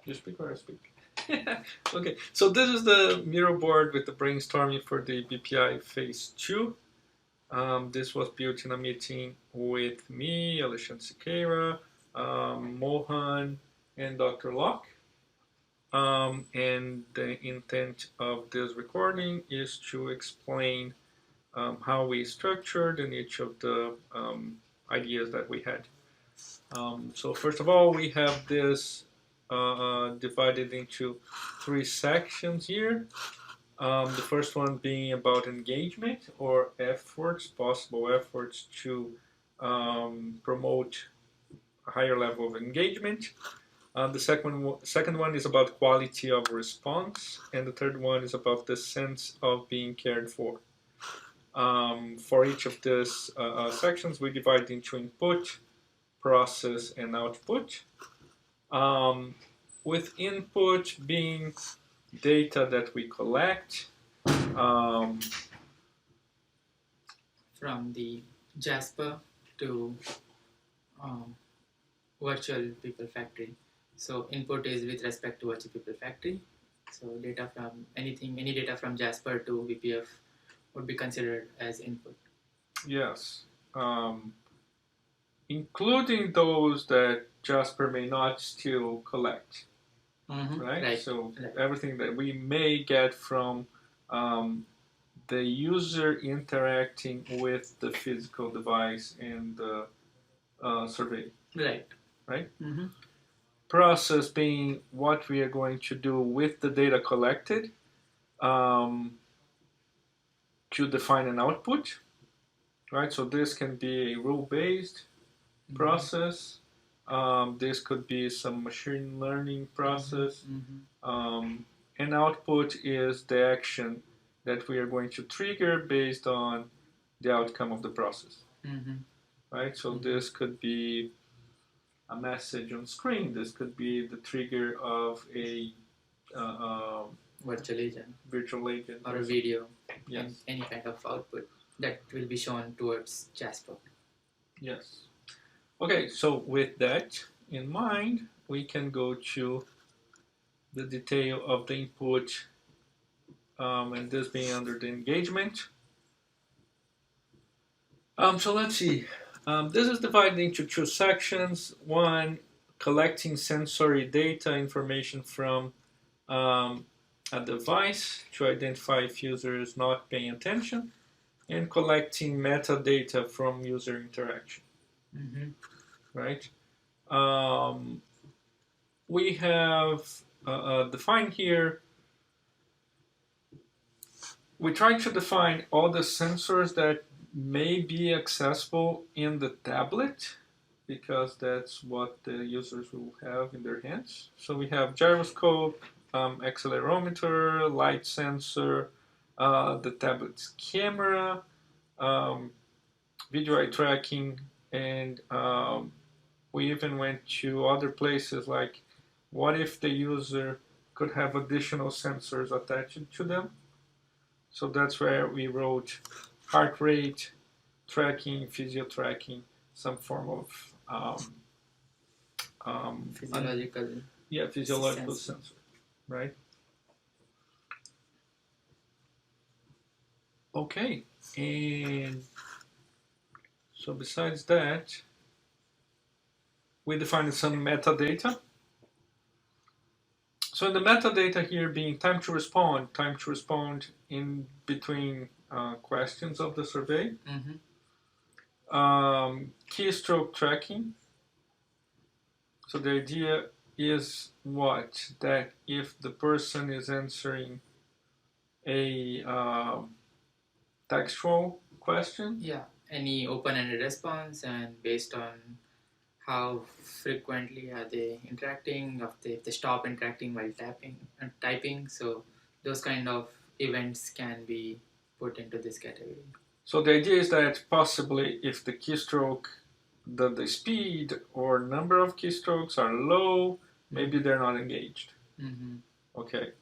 You speak or I speak? Okay, so this is the Miro board with the brainstorming for the BPI Phase 2. This was built in a meeting with me, Alexandre Siqueira, Mohan, and Dr. Locke. And the intent of this recording is to explain how we structured in each of the ideas that we had. So first of all, we have this divided into 3 sections here. The first one being about engagement or efforts, possible efforts to promote a higher level of engagement. The second one is about quality of response, and the third one is about the sense of being cared for. For each of these sections, we divide into input, process, and output. With input being data that we collect from the Jasper to virtual people factory. So input is with respect to virtual people factory. So data from any data from Jasper to VPF would be considered as input. Yes. Including those that Jasper may not still collect. Right? So everything that we may get from the user interacting with the physical device and the survey. Right? Process being what we are going to do with the data collected to define an output. Right? So this can be a rule-based process. This could be some machine learning process. And output is the action that we are going to trigger based on the outcome of the process. Right? So this could be a message on screen. This could be the trigger of a virtual agent or a video. Yes. And any kind of output that will be shown towards Jasper. Yes. Okay, so with that in mind, we can go to the detail of the input, and this being under the engagement. So let's see. This is divided into 2 sections. One, collecting sensory data information from a device to identify if user is not paying attention, and collecting metadata from user interaction. Right? We have defined here, we try to define all the sensors that may be accessible in the tablet, because that's what the users will have in their hands. So we have gyroscope, accelerometer, light sensor, the tablet's camera, video eye tracking, and we even went to other places like, what if the user could have additional sensors attached to them? So that's where we wrote heart rate tracking, physio tracking, some form of physiological sensor, right? Okay, and so besides that, we defined some metadata. So in the metadata here being time to respond in between questions of the survey, keystroke tracking. So the idea is what? That if the person is answering a textual question? Yeah, any open-ended response, and based on how frequently are they interacting, if they stop interacting while typing, so those kind of events can be put into this category. So the idea is that possibly if the keystroke, the speed or number of keystrokes are low, maybe they're not engaged. Okay.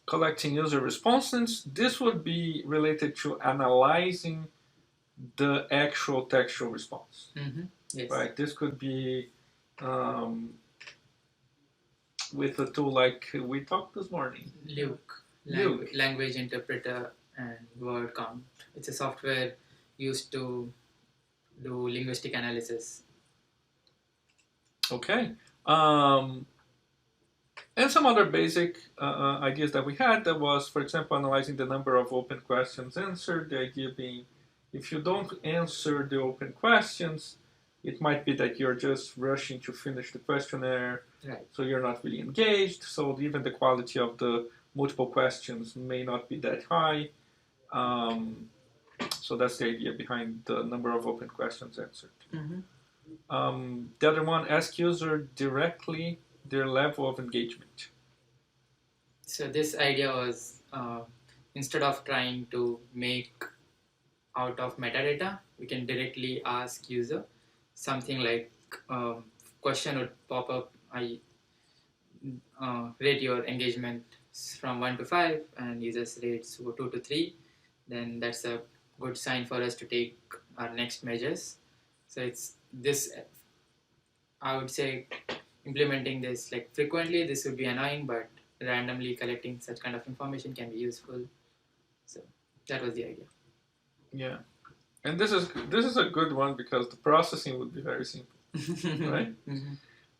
Collecting user responses, this would be related to analyzing the actual textual response. Yes. Right? This could be um, with a tool like we talked this morning. Luke, Luke. language interpreter and word count. It's a software used to do linguistic analysis. Okay. And some other basic ideas that we had, that was, for example, analyzing the number of open questions answered. The idea being, if you don't answer the open questions, it might be that you're just rushing to finish the questionnaire, Right. so you're not really engaged. So even the quality of the multiple questions may not be that high. So that's the idea behind the number of open questions answered. The other one, ask user directly their level of engagement. So this idea was instead of trying to make out of metadata, we can directly ask user something like question would pop up. I rate your engagement from 1 to 5 and users rates 2 to 3. Then that's a good sign for us to take our next measures. So it's this, I would say, implementing this like frequently, this would be annoying, but randomly collecting such kind of information can be useful. So that was the idea. Yeah, and this is a good one because the processing would be very simple, right?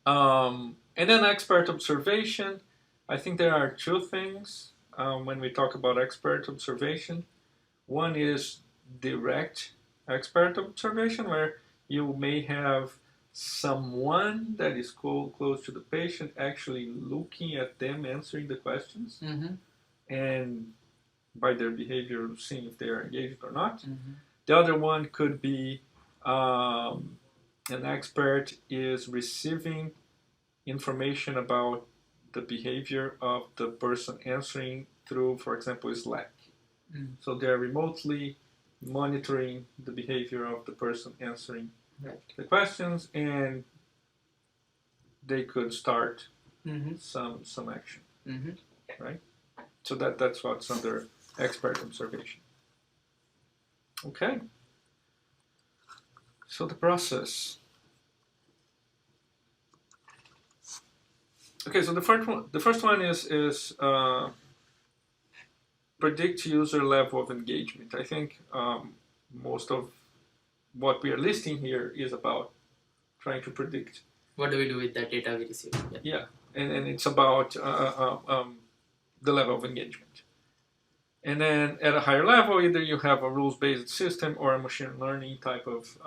And then expert observation. I think there are two things when we talk about expert observation. One is direct expert observation, where you may have someone that is close to the patient actually looking at them answering the questions, and by their behavior seeing if they are engaged or not. The other one could be an expert is receiving information about the behavior of the person answering through, for example, Slack. So they're remotely monitoring the behavior of the person answering the questions, and they could start some action, right? So that's what's under expert observation. Okay. So the process. Okay, so the first one is predict user level of engagement. I think most of what we are listing here is about trying to predict. What do we do with that data we receive? Yeah, and it's about the level of engagement. And then at a higher level, either you have a rules-based system or a machine learning type of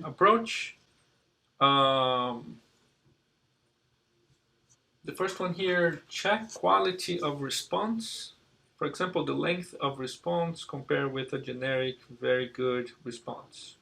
approach. The first one here, check quality of response. For example, the length of response compared with a generic very good response.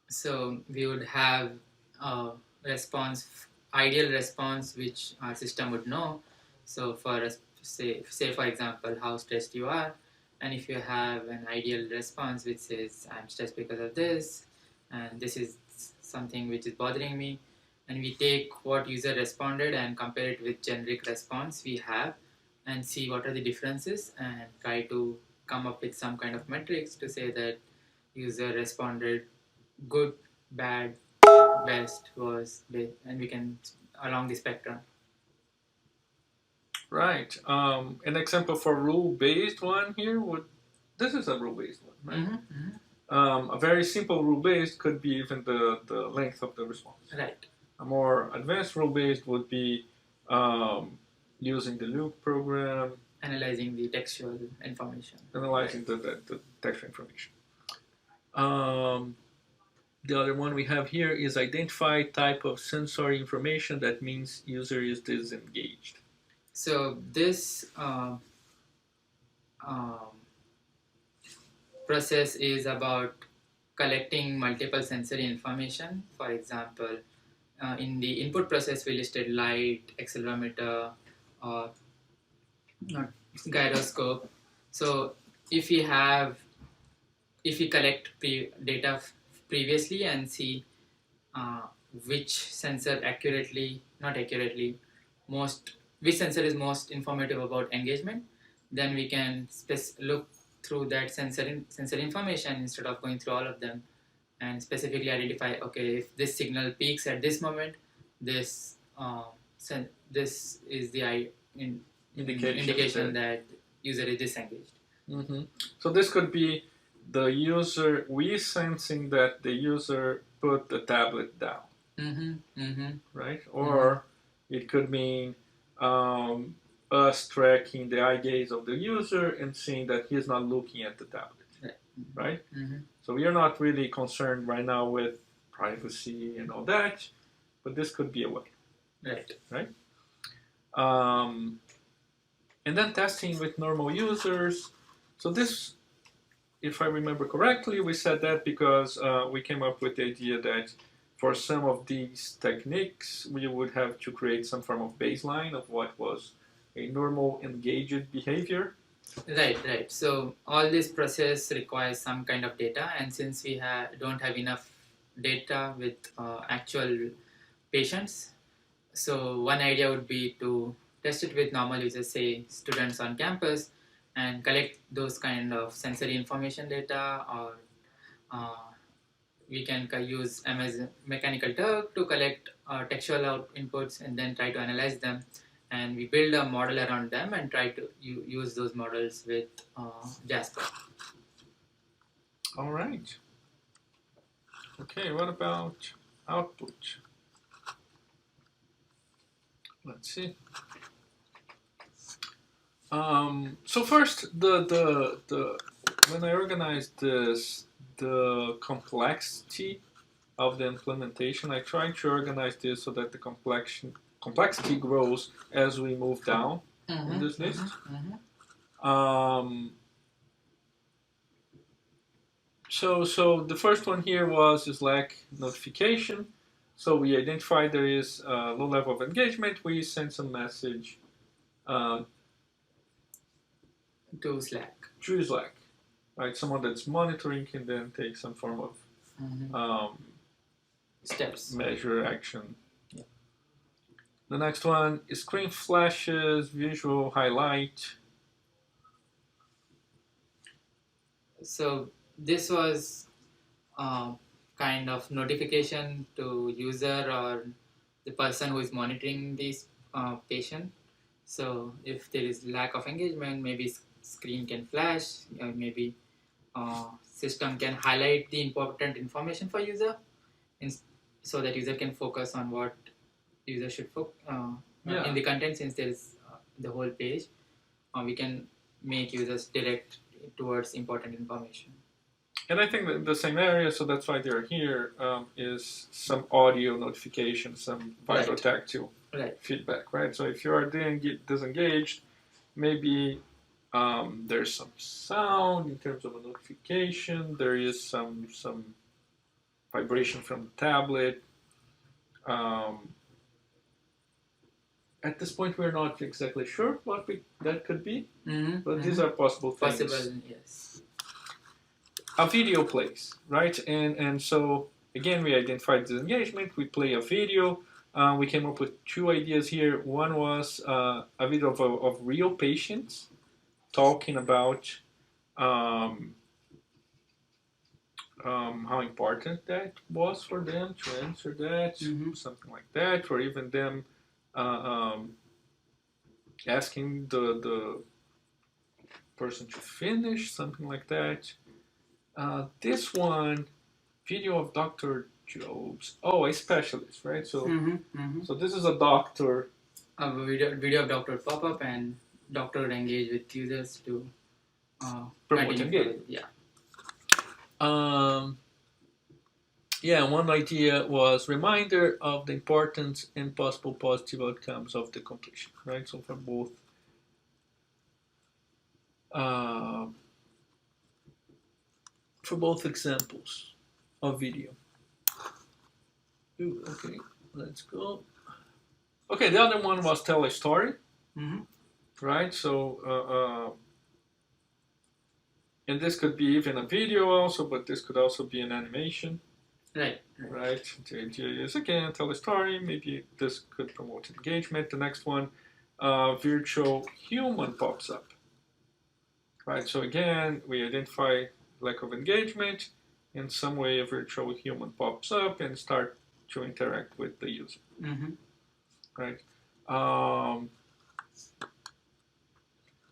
So we would have a response, ideal response, which our system would know. So for us, say for example, how stressed you are, and if you have an ideal response which says I'm stressed because of this, and this is something which is bothering me, and we take what user responded and compare it with generic response we have, and see what are the differences, and try to come up with some kind of metrics to say that user responded good, bad, best, worst, and we can along the spectrum. Right. An example for rule-based one here would, this is a rule-based one, right? A very simple rule-based could be even the length of the response. Right. A more advanced rule-based would be using the Luke program. Analyzing the textual information. Analyzing the textual information. The other one we have here is identify type of sensory information that means user is disengaged. So this process is about collecting multiple sensory information. For example, in the input process we listed light, accelerometer, or gyroscope. So if we collect data previously and see which sensor which sensor is most informative about engagement, then we can look through that sensor information instead of going through all of them, and specifically identify, okay, if this signal peaks at this moment, this this is the indication that user is disengaged. So this could be the user, we sensing that the user put the tablet down, right? Or it could mean us tracking the eye gaze of the user and seeing that he's not looking at the tablet, right? So we are not really concerned right now with privacy and all that, but this could be a way, right? And then testing with normal users. So this, if I remember correctly, we said that because we came up with the idea that for some of these techniques, we would have to create some form of baseline of what was a normal engaged behavior. Right. So all this process requires some kind of data, and since we don't have enough data with actual patients, so one idea would be to test it with normal users, say students on campus, and collect those kind of sensory information data, or we can use Amazon Mechanical Turk to collect textual inputs and then try to analyze them. And we build a model around them and try to use those models with Jasper. All right. Okay, what about output? Let's see. So first, when I organized this, the complexity of the implementation, I tried to organize this so that the complexity grows as we move down in this list. So the first one here was Slack notification. So we identified there is a low level of engagement. We send some message to Slack. Through Slack, right? Someone that's monitoring can then take some form of steps, measure, action. Yeah. The next one is screen flashes, visual highlight. So this was kind of notification to user or the person who is monitoring this patient. So if there is lack of engagement, maybe screen can flash, or maybe system can highlight the important information for user, so that user can focus on what user should focus in the content. Since there is the whole page, we can make users direct towards important information. And I think that the same area, so that's why they're here, is some audio notification, some vital tactile feedback, right? So if you are disengaged, maybe there's some sound in terms of a notification, there is some vibration from the tablet. At this point, we're not exactly sure what that could be, but these are possible things. Possible, yes. A video plays, right? And so, again, we identified disengagement, we play a video. We came up with two ideas here. One was a video of real patients talking about how important that was for them to answer that, something like that, or even them asking the person to finish, something like that. This one, video of Dr. Jobs. Oh, a specialist, right? So, so this is a doctor. A video of doctor pop up and doctor engage with users to promote engagement. Yeah. Yeah, one idea was reminder of the importance and possible positive outcomes of the completion, right? So for both examples of video. Ooh, okay, let's go. Okay, the other one was tell a story, right? So, and this could be even a video also, but this could also be an animation. Right. The idea is, again, tell a story. Maybe this could promote engagement. The next one, virtual human pops up. Right, so again, we identify lack of engagement. in some way a virtual human pops up and start to interact with the user. Right?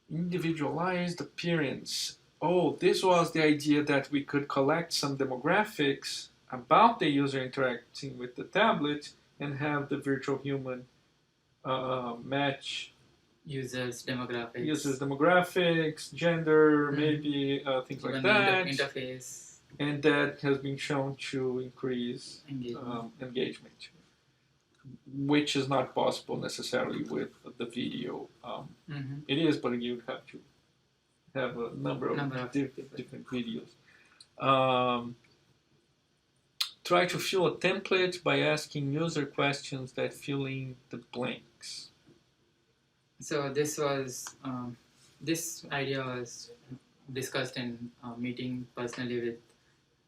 Individualized appearance. Oh, this was the idea that we could collect some demographics about the user interacting with the tablet and have the virtual human match users demographics, gender, maybe things like that. Interface. And that has been shown to increase engagement, which is not possible necessarily with the video. It is, but you'd have to have a number of different videos. Try to fill a template by asking user questions that fill in the blanks. So this idea was discussed in a meeting personally with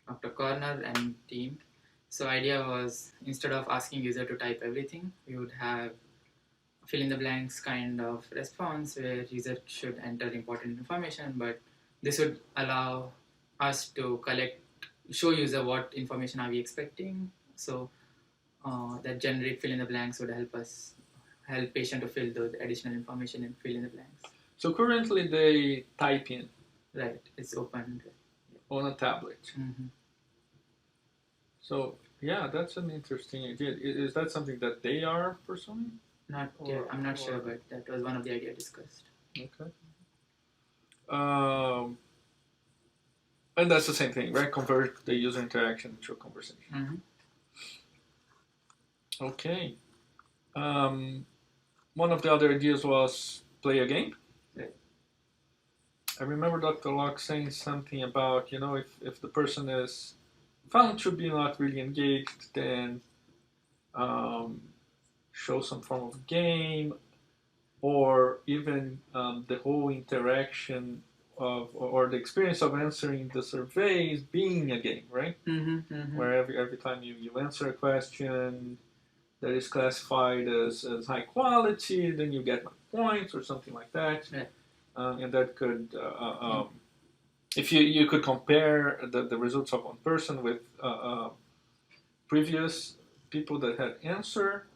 Dr. Corner and team. So idea was, instead of asking user to type everything, we would have fill in the blanks kind of response where user should enter important information, but this would allow us to show user what information are we expecting. So that generic fill in the blanks would help patient to fill the additional information and fill in the blanks. So currently they type in. Right, it's open. On a tablet. So yeah, that's an interesting idea. Is that something that they are pursuing? Not yet. I'm not sure, but that was one of the ideas discussed. Okay. And that's the same thing, right? Convert the user interaction to a conversation. Okay. One of the other ideas was play a game. Right. I remember Dr. Locke saying something about, if the person is found to be not really engaged, then show some form of game, or even the whole interaction or the experience of answering the surveys being a game, right? Where every time you answer a question that is classified as high quality, then you get points or something like that. Right. And that could, if you could compare the results of one person with previous people that had answered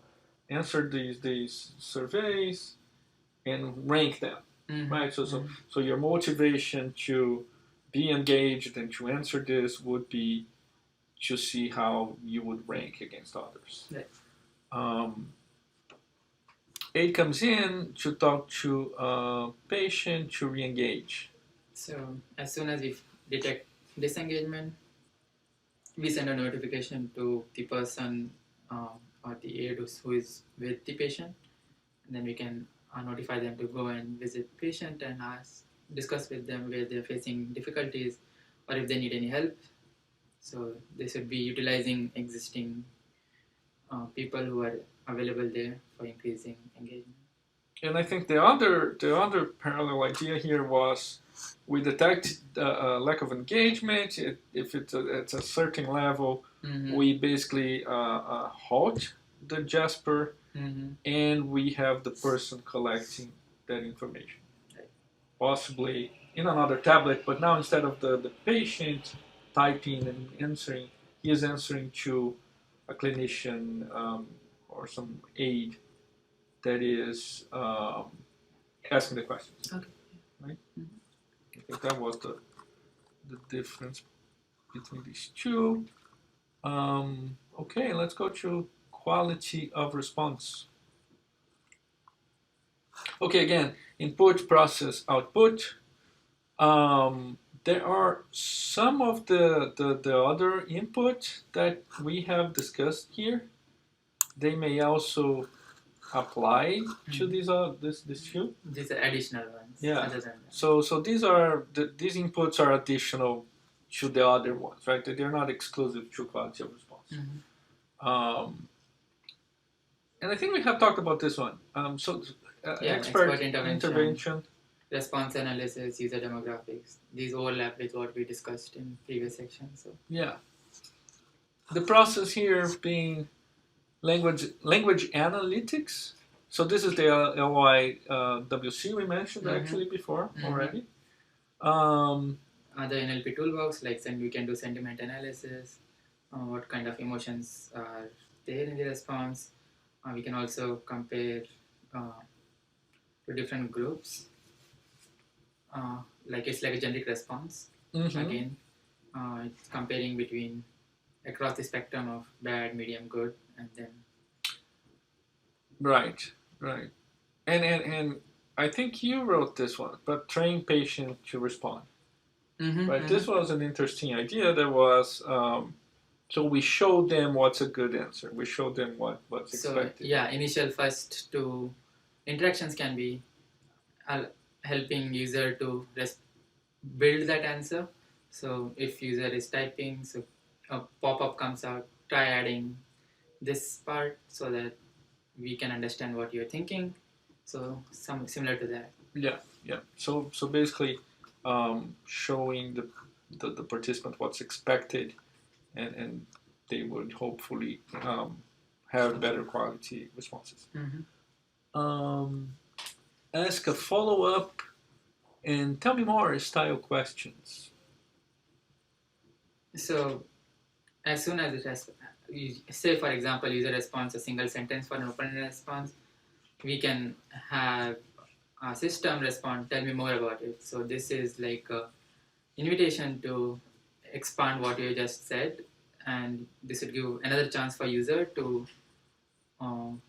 these surveys and rank them, right? So your motivation to be engaged and to answer this would be to see how you would rank against others. Right. A comes in to talk to a patient to re-engage. So as soon as we detect disengagement, we send a notification to the person or the aide who is with the patient, and then we can notify them to go and visit the patient and discuss with them where they're facing difficulties or if they need any help. So they should be utilizing existing people who are available there for increasing engagement. And I think the other parallel idea here was we detect lack of engagement. If it's at a certain level, we basically halt the Jasper, and we have the person collecting that information. Right. Possibly in another tablet, but now instead of the patient typing and answering, he is answering to a clinician or some aide that is asking the questions. Okay. Right? I think that was the difference between these two. Okay, let's go to quality of response. Okay, again, input, process, output. There are some of the other input that we have discussed here. They may also apply to these few. These are additional ones. Yeah. Other than that. So these inputs are additional to the other ones, right? They're not exclusive to quality of response. And I think we have talked about this one. Expert intervention, response analysis, user demographics. These overlap with what we discussed in previous sections. So yeah, the process here being language analytics. So this is the LYWC we mentioned actually before already. other NLP toolbox, like then we can do sentiment analysis, what kind of emotions are there in the response. We can also compare to different groups, like it's like a generic response. Again, it's comparing between across the spectrum of bad, medium, good, and then Right, right. And I think you wrote this one, but train patient to respond. Right. This was an interesting idea. There was so we showed them what's a good answer. We showed them what's expected. So yeah, initial first two interactions can be helping user to build that answer. So if user is typing, so a pop-up comes out, try adding this part so that we can understand what you're thinking. So some similar to that. Yeah, yeah. So basically, showing the participant what's expected, and they would hopefully have better quality responses. Ask a follow up and tell me more style questions. So as soon as say for example user responds a single sentence for an open-ended response, we can have a system respond, tell me more about it. So this is like a invitation to expand what you just said, and this would give another chance for user to um,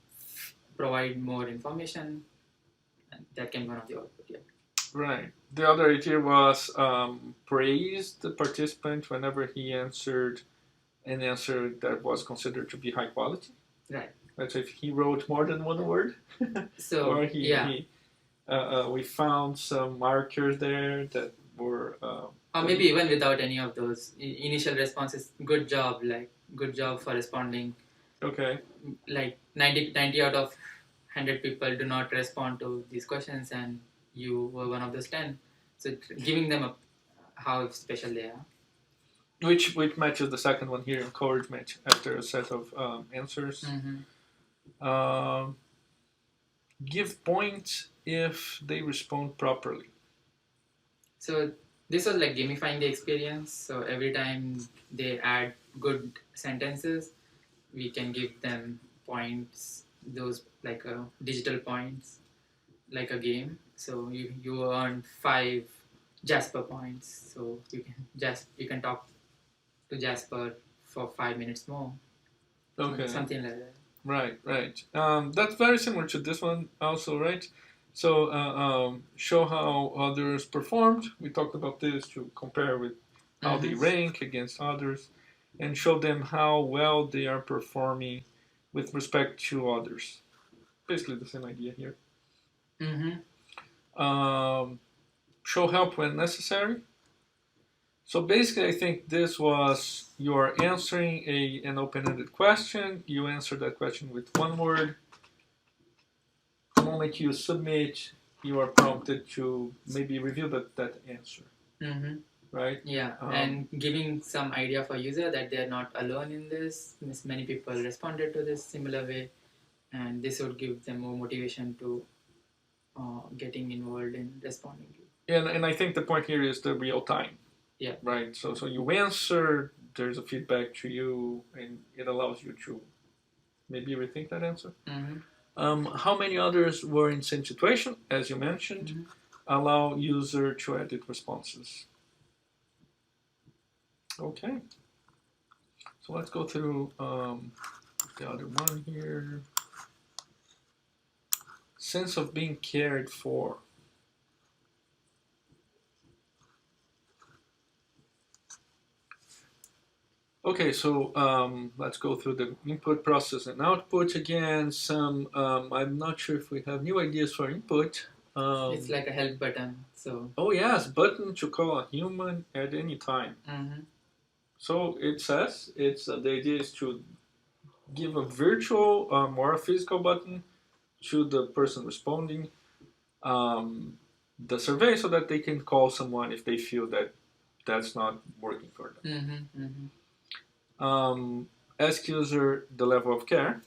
provide more information, and that can be one of the output. Yeah. Right. The other idea was praise the participant whenever he answered an answer that was considered to be high quality. Right. That's if he wrote more than one word. So or we found some markers there that were. Or maybe even without any of those initial responses, good job, like good job for responding. Okay. Like 90 out of 100 people do not respond to these questions, and you were one of those 10. So giving them how special they are. Which matches the second one here, encouragement after a set of answers. Give points if they respond properly. So this was like gamifying the experience. So every time they add good sentences, we can give them points, those like digital points, like a game. So you earn 5 Jasper points. So you can talk to Jasper for 5 minutes more. Okay. Something like that. Right. That's very similar to this one also, right? So show how others performed. We talked about this to compare with how they rank against others, and show them how well they are performing with respect to others. Basically the same idea here. Show help when necessary. So basically, I think this was you're answering an open-ended question. You answer that question with one word. The moment you submit, you are prompted to maybe review that answer. Right? Yeah, and giving some idea for user that they are not alone in this. Many people responded to this similar way, and this would give them more motivation to getting involved in responding. And I think the point here is the real time. Yeah. Right. So you answer, there's a feedback to you, and it allows you to maybe rethink that answer. How many others were in same situation, as you mentioned? Allow user to edit responses. Okay. So let's go through the other one here. Sense of being cared for. Okay, so let's go through the input, process, and output again. Some I'm not sure if we have new ideas for input. It's like a help button. So. Oh yes, button to call a human at any time. So it says the idea is to give a virtual or a physical button to the person responding the survey, so that they can call someone if they feel that that's not working for them. Ask user the level of care,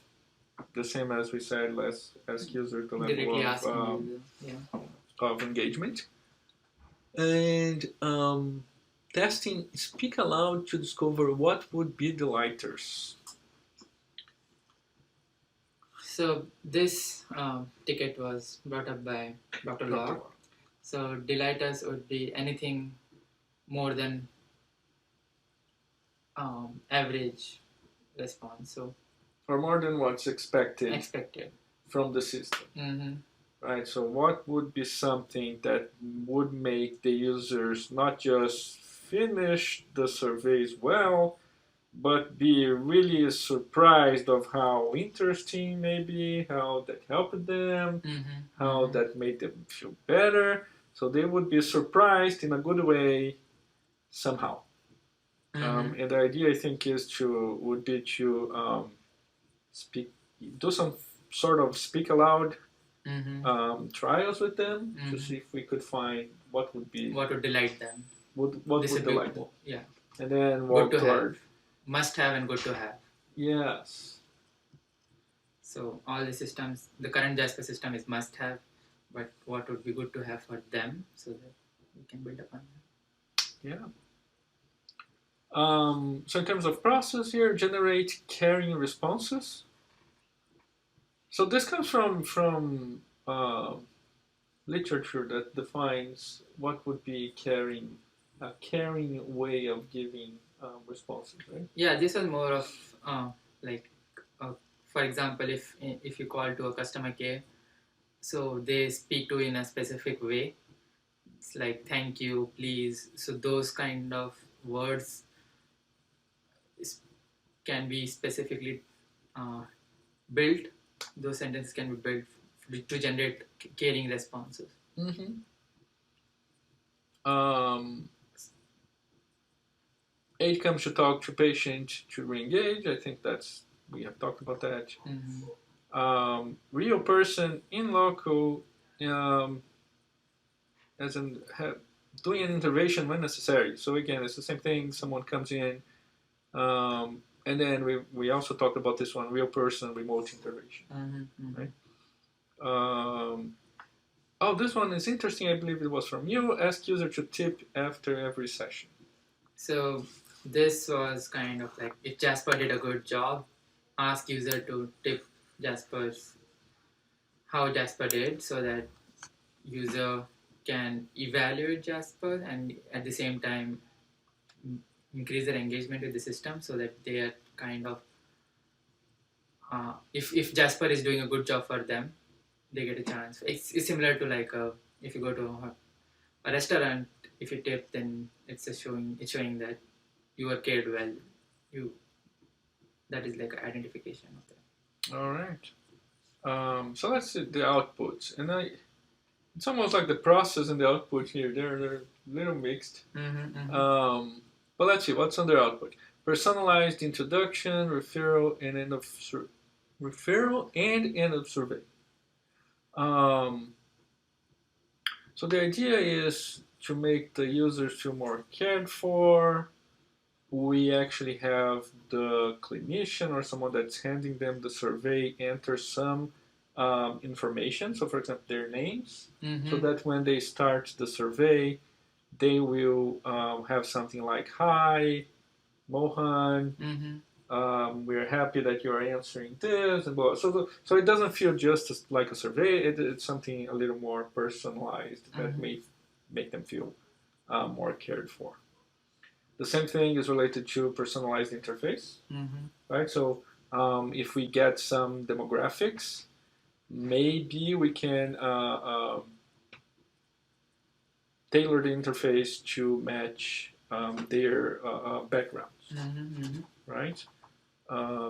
the same as we said. Let's ask user the level of engagement, and testing speak aloud to discover what would be delighters. So this ticket was brought up by Dr. Law. So delighters would be anything more than average response. So Or more than what's expected from the system. Mm-hmm. Right, so what would be something that would make the users not just finish the surveys well, but be really surprised of how interesting maybe, how that helped them, how that made them feel better. So they would be surprised in a good way somehow. And the idea I think would be to do some sort of speak aloud trials with them to see if we could find what would delight them. What would delight them. Yeah. And then walk toward must have and good to have. Yes. So all the systems, the current Jasper system is must have, but what would be good to have for them so that we can build upon that. Yeah. So in terms of process here, generate caring responses. So this comes from literature that defines what would be a caring way of giving responses, right? Yeah, this was more of for example, if you call to a customer care, so they speak to you in a specific way. It's like thank you, please. So those kind of words can be specifically built. Those sentences can be built to generate caring responses. Aid comes to talk to patient to re-engage. I think we have talked about that. Real person in loco, as in doing an intervention when necessary. So again, it's the same thing. Someone comes in, and then we also talked about this one: real person, remote intervention. Right? This one is interesting. I believe it was from you. Ask user to tip after every session. So this was kind of like if Jasper did a good job, ask user to tip how Jasper did, so that user can evaluate Jasper and at the same time increase their engagement with the system, so that they are kind of if Jasper is doing a good job for them, they get a chance. It's similar to like if you go to a restaurant, if you tip, then it's showing that you are cared well. That is like an identification of that. All right. So let's see the outputs, and it's almost like the process and the output here. They're a little mixed. But let's see what's under output. Personalized introduction, referral, and end of survey. So the idea is to make the users feel more cared for. We actually have the clinician or someone that's handing them the survey enter some information. So, for example, their names, so that when they start the survey, they will have something like, "Hi, Mohan. We're happy that you're answering this," and blah. So it doesn't feel just like a survey. It's something a little more personalized that may make them feel more cared for. The same thing is related to personalized interface, right? So if we get some demographics, maybe we can tailor the interface to match their backgrounds, right?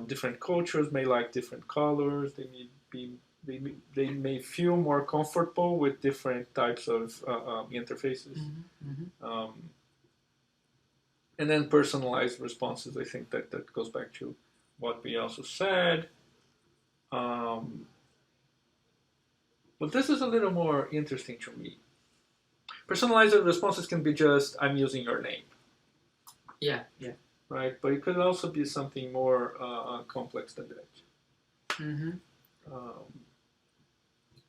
Different cultures may like different colors. They may feel more comfortable with different types of interfaces. And then personalized responses. I think that goes back to what we also said. But this is a little more interesting to me. Personalized responses can be just, "I'm using your name." Yeah. Right, but it could also be something more complex than that.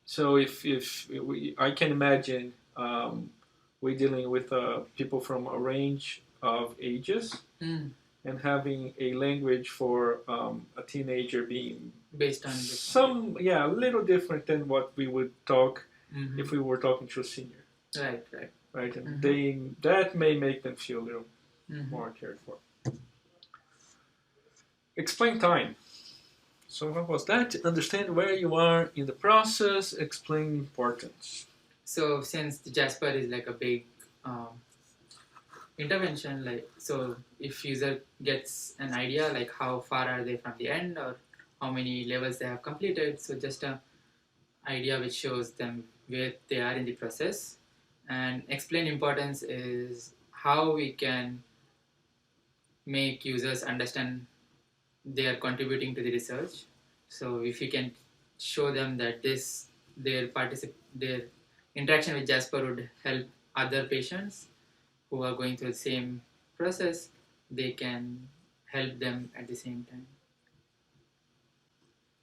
So if I can imagine we're dealing with people from a range of ages Mm. and having a language for a teenager being Based on a little different than what we would talk Mm-hmm. if we were talking to a senior, Right. right? And Mm-hmm. that may make them feel a little Mm-hmm. more cared for. Explain time. So what was that? Understand where you are in the process. Explain importance. So since the Jasper is like a big intervention, like, so if user gets an idea like how far are they from the end or how many levels they have completed, so just a idea which shows them where they are in the process. And explain importance is how we can make users understand they are contributing to the research. So if we can show them that their interaction with Jasper would help other patients who are going through the same process, they can help them at the same time.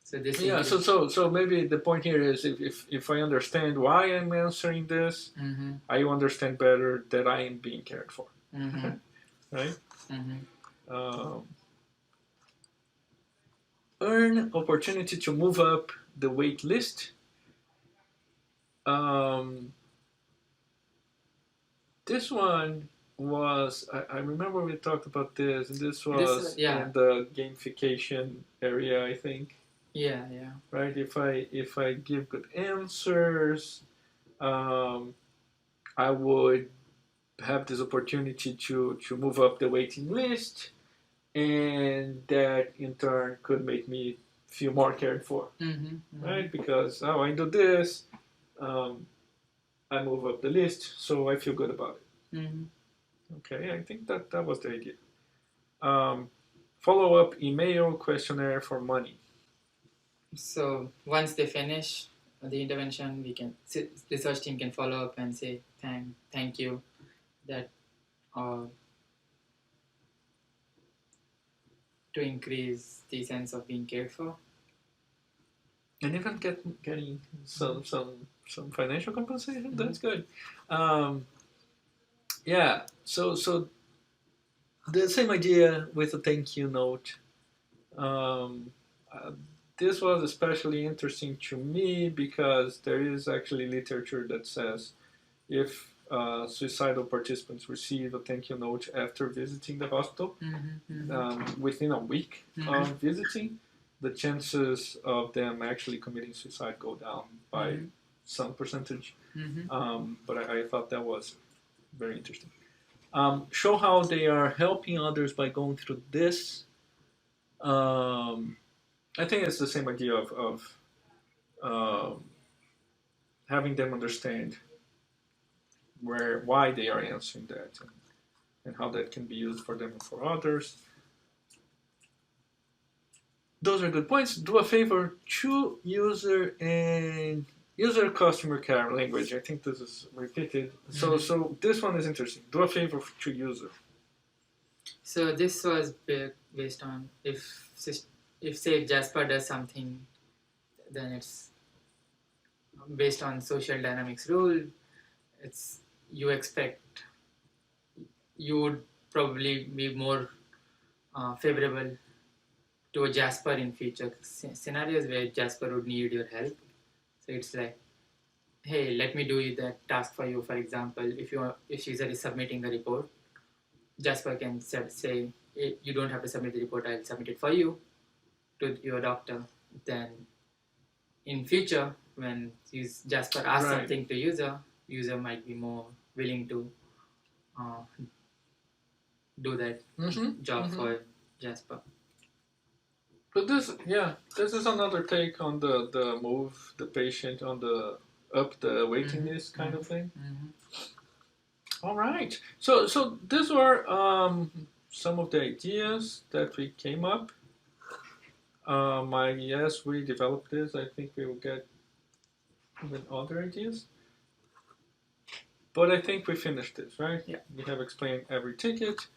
So this Yeah. includes. So maybe the point here is if I understand why I'm answering this, Mm-hmm. I understand better that I am being cared for. Mm-hmm. Right. Mm-hmm. Earn opportunity to move up the wait list. This one was I remember we talked about this, and this was in the gamification area, I think. Yeah. Right. If I give good answers, I would have this opportunity to move up the waiting list, and that in turn could make me feel more cared for. Mm-hmm. Mm-hmm. Right? Because I do this, I move up the list, so I feel good about it. Mm-hmm. Okay, I think that was the idea. Follow-up email questionnaire for money. So once they finish the intervention, research team can follow up and say thank you, that to increase the sense of being cared for. And even getting some financial compensation. Mm-hmm. That's good. Yeah. So the same idea with a thank you note. This was especially interesting to me because there is actually literature that says if suicidal participants receive a thank you note after visiting the hospital, within a week of visiting, the chances of them actually committing suicide go down by some percentage. But I thought that was very interesting. Show how they are helping others by going through this. I think it's the same idea of having them understand why they are answering that and how that can be used for them and for others. Those are good points. Do a favor to user and user customer care language. I think this is repeated. So this one is interesting. Do a favor to user. So this was based on if say Jasper does something, then it's based on social dynamics rule. It's you would probably be more favorable to a Jasper in future scenarios where Jasper would need your help. So it's like, hey, let me do that task for you. For example, if user is submitting the report, Jasper can say, you don't have to submit the report, I'll submit it for you to your doctor. Then in future, when Jasper asks something to user might be more willing to do that job for Jasper. But this is another take on the move the patient on the up the waiting list kind of thing. All right. So these were some of the ideas that we came up. Yes, we developed this. I think we will get even other ideas. But I think we finished this, right? Yeah. We have explained every ticket.